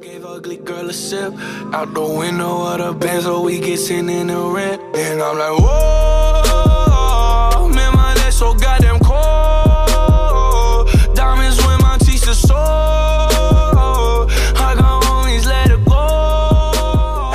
Gave ugly girl a sip out the window of the Benz, so we get sitting in the rent. And I'm like, whoa, man, my legs so goddamn cold. Diamonds when my teeth are sore. I got homies, let it go.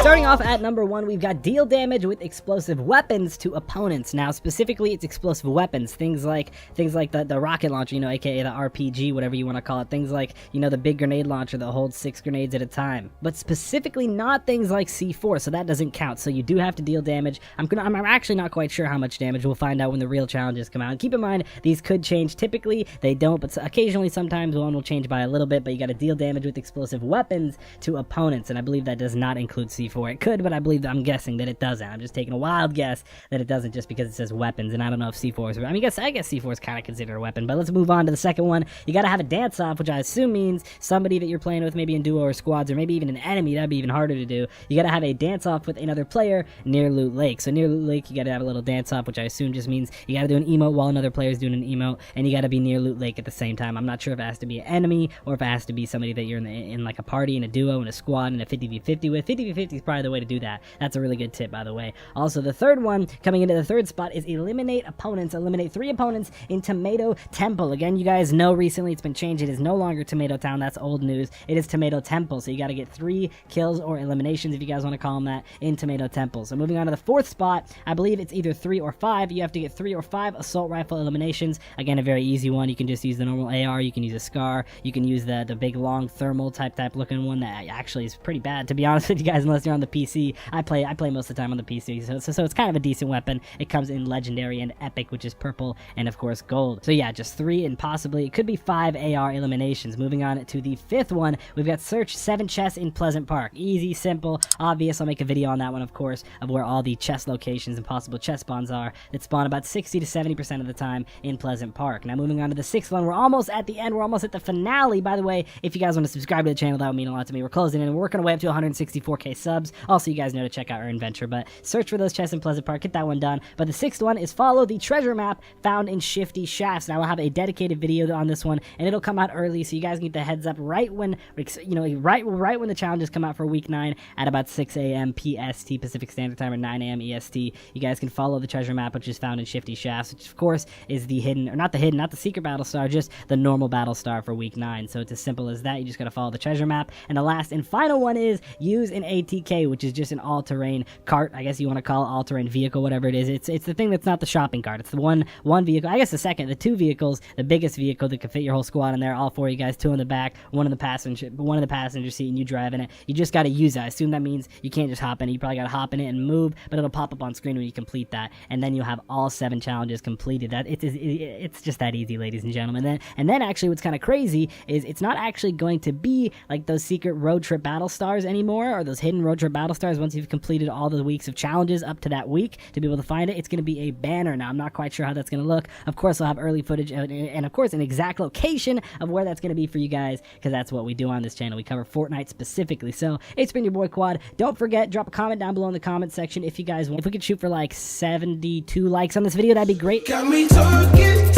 Starting off at number 1, we've got deal damage with explosive weapons to opponents. Now, specifically, it's explosive weapons. Things like the rocket launcher, aka the RPG, whatever you want to call it. Things like, the big grenade launcher that holds 6 grenades at a time. But specifically not things like C4, so that doesn't count. So you do have to deal damage. I'm actually not quite sure how much damage. We'll find out when the real challenges come out. And keep in mind, these could change. Typically, they don't, but occasionally, sometimes one will change by a little bit. But you got to deal damage with explosive weapons to opponents, and I believe that does not include C4. It could, but I'm guessing that it doesn't. I'm just taking a wild guess that it doesn't, just because it says weapons, and I don't know if C4 is. I guess C4 is kind of considered a weapon. But let's move on to the second one. You got to have a dance off, which I assume means somebody that you're playing with, maybe in duo or squads, or maybe even an enemy. That'd be even harder to do. You got to have a dance off with another player near Loot Lake. So near Loot Lake, you got to have a little dance off, which I assume just means you got to do an emote while another player is doing an emote, and you got to be near Loot Lake at the same time. I'm not sure if it has to be an enemy or if it has to be somebody that you're in like a party, in a duo, in a squad, in a 50v50 with. 50v50 is probably the way to do that. That's a really good tip, by the way. Also, the third one, coming into the third spot, is eliminate opponents. Eliminate 3 opponents in Tomato Temple. Again, you guys know recently it's been changed. It is no longer Tomato Town. That's old news. It is Tomato Temple. So you got to get 3 kills or eliminations, if you guys want to call them that, in Tomato Temple. So moving on to the 4th spot, I believe it's either 3 or 5. You have to get 3 or 5 assault rifle eliminations. Again, a very easy one. You can just use the normal AR. You can use a SCAR. You can use the big long thermal type looking one that actually is pretty bad, to be honest with you guys, unless you're on the PC. I play most of the time on the PC, so it's kind of a decent weapon. It comes in legendary and epic, which is purple, and of course gold. So yeah, just 3 and possibly it could be 5 AR eliminations. Moving on to the 5th one, we've got search 7 chests in Pleasant Park. Easy, simple, obvious. I'll make a video on that one, of course, of where all the chest locations and possible chest spawns are, that spawn about 60 to 70% of the time in Pleasant Park. Now moving on to the 6th one, we're almost at the end. We're almost at the finale. By the way, if you guys want to subscribe to the channel, that would mean a lot to me. We're closing in and we're working our way up to 164k subs. Also, you guys know to check out our adventure, but search for those chests in Pleasant Park, get that one done. But the 6th one is follow the treasure map found in Shifty Shafts. Now, I will have a dedicated video on this one, and it'll come out early, so you guys get the heads up right when, right when the challenges come out for week 9 at about 6 a.m. PST, Pacific Standard Time, or 9 a.m. EST. You guys can follow the treasure map, which is found in Shifty Shafts, which of course is the hidden, or not the secret battle star, just the normal battle star for week 9. So it's as simple as that. You just gotta follow the treasure map. And the last and final one is use an ATK, which is just an all-terrain cart, I guess you want to call it, all-terrain vehicle, whatever it is. It's the thing that's not the shopping cart. It's the one vehicle, I guess the 2 vehicles, the biggest vehicle that could fit your whole squad in there, all 4 of you guys, 2 in the back, one in the passenger seat, and you driving it. You just got to use it. I assume that means you can't just hop in it. You probably got to hop in it and move, but it'll pop up on screen when you complete that, and then you'll have all 7 challenges completed. That it's just that easy, ladies and gentlemen. And then actually what's kind of crazy is it's not actually going to be like those secret road trip battle stars anymore, or those hidden road trip battle stars. Once you've completed all the weeks of challenges up to that week to be able to find it, it's going to be a banner. Now, I'm not quite sure how that's going to look. Of course, I'll have early footage and of course an exact location of where that's going to be for you guys, because that's what we do on this channel. We cover Fortnite specifically. So it's been your boy Quad. Don't forget, drop a comment down below in the comment section if you guys want. If we could shoot for like 72 likes on this video, that'd be great. Got me talking.